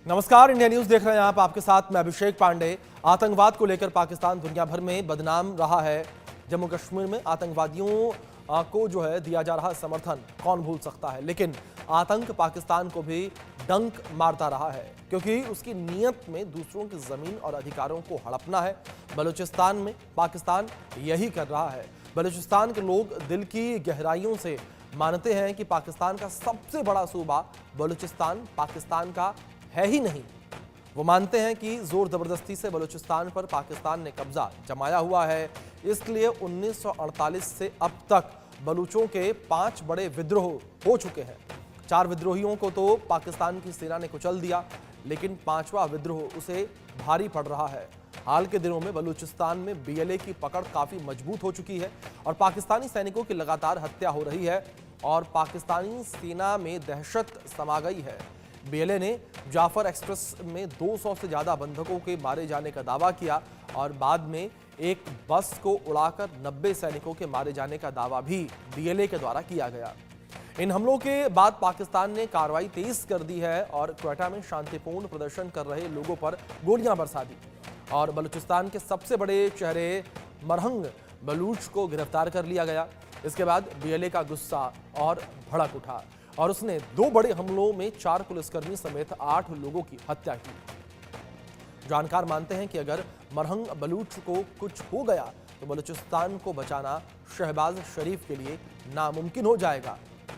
नमस्कार, India news देख रहे हैं आप। आपके साथ मैं अभिषेक पांडे। आतंकवाद को लेकर पाकिस्तान दुनिया भर में बदनाम रहा है। जम्मू कश्मीर में आतंकवादियों को जो है दिया जा रहा समर्थन कौन भूल सकता है, लेकिन आतंक पाकिस्तान को भी डंक मारता रहा है, क्योंकि उसकी नीयत में दूसरों की जमीन और अधिकारों को हड़पना है। बलूचिस्तान में पाकिस्तान यही कर रहा है। बलूचिस्तान के लोग दिल की गहराइयों से मानते हैं कि पाकिस्तान का सबसे बड़ा सूबा बलूचिस्तान पाकिस्तान का है ही नहीं। वो मानते हैं कि जोर जबरदस्ती से बलूचिस्तान पर पाकिस्तान ने कब्जा जमाया हुआ है। इसलिए 1948 से अब तक बलूचों के 5 बड़े विद्रोह हो चुके हैं। 4 विद्रोहियों को तो पाकिस्तान की सेना ने कुचल दिया, लेकिन 5वां विद्रोह उसे भारी पड़ रहा है। हाल के दिनों में बलूचिस्तान में बीएलए की पकड़ काफी मजबूत हो चुकी है और पाकिस्तानी सैनिकों की लगातार हत्या हो रही है और पाकिस्तानी सेना में दहशत समा गई है। बीएलए ने जाफर एक्सप्रेस में 200 से ज्यादा बंधकों के मारे जाने का दावा किया और बाद में एक बस को उड़ाकर 90 सैनिकों के मारे जाने का दावा भी बीएलए के द्वारा किया गया। इन हमलों के बाद पाकिस्तान ने कार्रवाई तेज कर दी है और क्वेटा में शांतिपूर्ण प्रदर्शन कर रहे लोगों पर गोलियां बरसा दी और बलूचिस्तान के सबसे बड़े चेहरे मरहंग बलूच को गिरफ्तार कर लिया गया। इसके बाद बीएलए का गुस्सा और भड़क उठा और उसने 2 बड़े हमलों में 4 पुलिसकर्मी समेत 8 लोगों की हत्या की। जानकार मानते हैं कि अगर मरहंग बलूच को कुछ हो गया तो बलूचिस्तान को बचाना शहबाज शरीफ के लिए नामुमकिन हो जाएगा,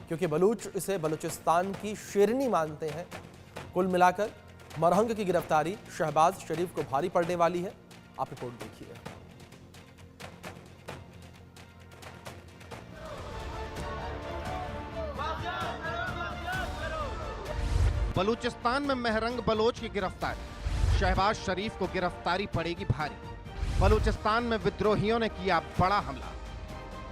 क्योंकि बलूच इसे बलूचिस्तान की शेरनी मानते हैं। कुल मिलाकर मरहंग की गिरफ्तारी शहबाज शरीफ को भारी पड़ने वाली है। आप रिपोर्ट देखिए। बलूचिस्तान में महरंग बलोच की गिरफ्तारी, शहबाज शरीफ को गिरफ्तारी पड़ेगी भारी। बलूचिस्तान में विद्रोहियों ने किया बड़ा हमला।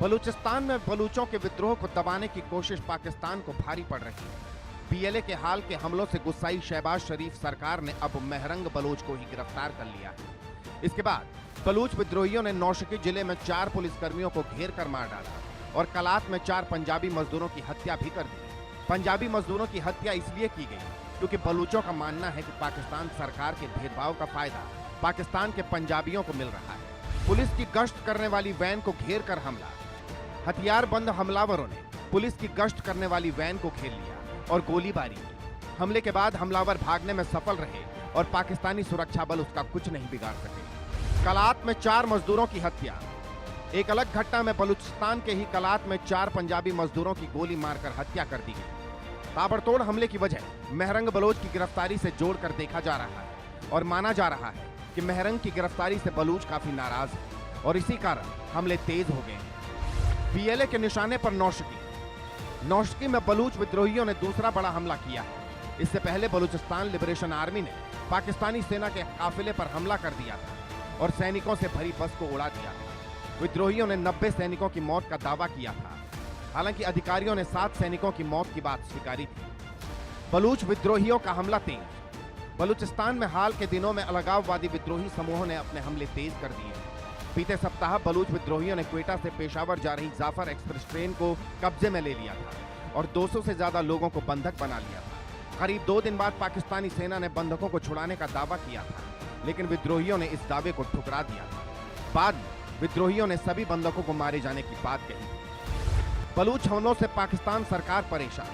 बलूचिस्तान में बलूचों के विद्रोह को दबाने की कोशिश पाकिस्तान को भारी पड़ रही है। बीएलए के हाल के हमलों से गुस्साई शहबाज शरीफ सरकार ने अब महरंग बलोच को ही गिरफ्तार कर लिया है। इसके बाद बलूच विद्रोहियों ने नौशकी जिले में 4 पुलिसकर्मियों को घेर कर मार डाला और कलात में 4 पंजाबी मजदूरों की हत्या भी कर दी। पंजाबी मजदूरों की हत्या इसलिए की गई क्योंकि बलूचों का मानना है कि पाकिस्तान सरकार के भेदभाव का फायदा पाकिस्तान के पंजाबियों को मिल रहा है। पुलिस की गश्त करने वाली वैन को घेर कर हमला। हथियारबंद हमलावरों ने पुलिस की गश्त करने वाली वैन को घेर लिया और गोलीबारी की। हमले के बाद हमलावर भागने में सफल रहे और पाकिस्तानी सुरक्षा बल उसका कुछ नहीं बिगाड़ सके। कलात में 4 मजदूरों की हत्या। एक अलग घटना में बलूचिस्तान के ही कलात में 4 पंजाबी मजदूरों की गोली मारकर हत्या कर दी गई। ताबड़तोड़ हमले की वजह महरंग बलोच की गिरफ्तारी से जोड़कर देखा जा रहा है और माना जा रहा है कि महरंग की गिरफ्तारी से बलूच काफी नाराज है और इसी कारण हमले तेज हो गए हैं। बीएलए के निशाने पर नौशकी में बलूच विद्रोहियों ने दूसरा बड़ा हमला किया है। इससे पहले बलूचिस्तान लिबरेशन आर्मी ने पाकिस्तानी सेना के काफिले पर हमला कर दिया था और सैनिकों से भरी बस को उड़ा दिया था। विद्रोहियों ने 90 सैनिकों की मौत का दावा किया था। हालांकि अधिकारियों ने 7 सैनिकों की मौत की बात स्वीकारी थी। बलूच विद्रोहियों का हमला तेज। बलूचिस्तान में हाल के दिनों में अलगाववादी विद्रोही समूहों ने अपने हमले तेज कर दिए। बीते सप्ताह बलूच विद्रोहियों ने क्वेटा से पेशावर जा रही जाफर एक्सप्रेस ट्रेन को कब्जे में ले लिया था और 200 से ज्यादा लोगों को बंधक बना लिया था। करीब 2 दिन बाद पाकिस्तानी सेना ने बंधकों को छुड़ाने का दावा किया था, लेकिन विद्रोहियों ने इस दावे को ठुकरा दिया था। बाद में विद्रोहियों ने सभी बंधकों को मारे जाने की बात कही। बलूच हमलों से पाकिस्तान सरकार परेशान।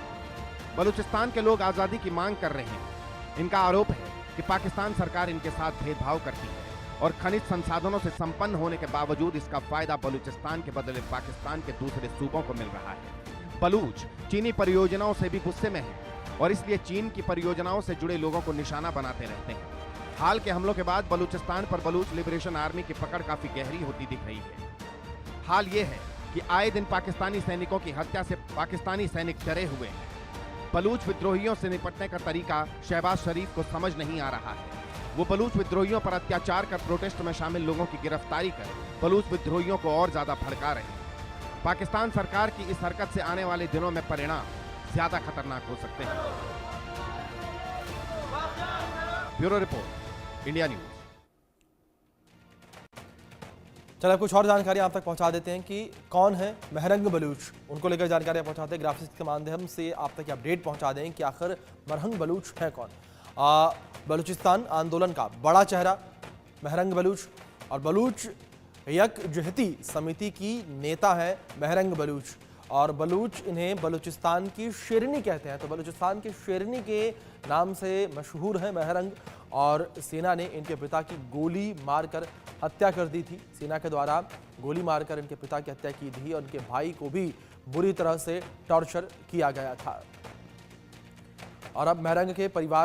बलूचिस्तान के लोग आजादी की मांग कर रहे हैं। इनका आरोप है कि पाकिस्तान सरकार इनके साथ भेदभाव करती है और खनिज संसाधनों से संपन्न होने के बावजूद इसका फायदा बलूचिस्तान के बदले पाकिस्तान के दूसरे सूबों को मिल रहा है। बलूच चीनी परियोजनाओं से भी गुस्से में है और इसलिए चीन की परियोजनाओं से जुड़े लोगों को निशाना बनाते रहते हैं। हाल के हमलों के बाद बलूचिस्तान पर बलूच लिबरेशन आर्मी की पकड़ काफी गहरी होती दिख रही है। हाल ये है कि आए दिन पाकिस्तानी सैनिकों की हत्या से पाकिस्तानी सैनिक डरे हुए हैं। बलूच विद्रोहियों से निपटने का तरीका शहबाज शरीफ को समझ नहीं आ रहा है। वो बलूच विद्रोहियों पर अत्याचार कर प्रोटेस्ट में शामिल लोगों की गिरफ्तारी कर बलूच विद्रोहियों को और ज्यादा भड़का रहे हैं। पाकिस्तान सरकार की इस हरकत से आने वाले दिनों में परिणाम ज्यादा खतरनाक हो सकते हैं। Bureau report, India news. चलिए कुछ और जानकारी आप तक पहुंचा देते हैं कि कौन है महरंग बलूच। उनको लेकर जानकारी पहुंचाते हैं, ग्राफिक्स के माध्यम से आप तक अपडेट पहुंचा दें कि आखिर मरहंग बलूच है कौन। बलूचिस्तान आंदोलन का बड़ा चेहरा महरंग बलूच और बलूच यकजहती समिति की नेता है महरंग बलूच और बलूच इन्हें बलूचिस्तान की शेरनी कहते हैं। तो बलूचिस्तान की शेरनी के नाम से मशहूर है महरंग और सेना ने इनके पिता की गोली मारकर हत्या कर दी थी। सेना के द्वारा गोली मारकर इनके पिता की हत्या की थी और इनके भाई को भी बुरी तरह से टॉर्चर किया गया था। और अब महरंग के परिवार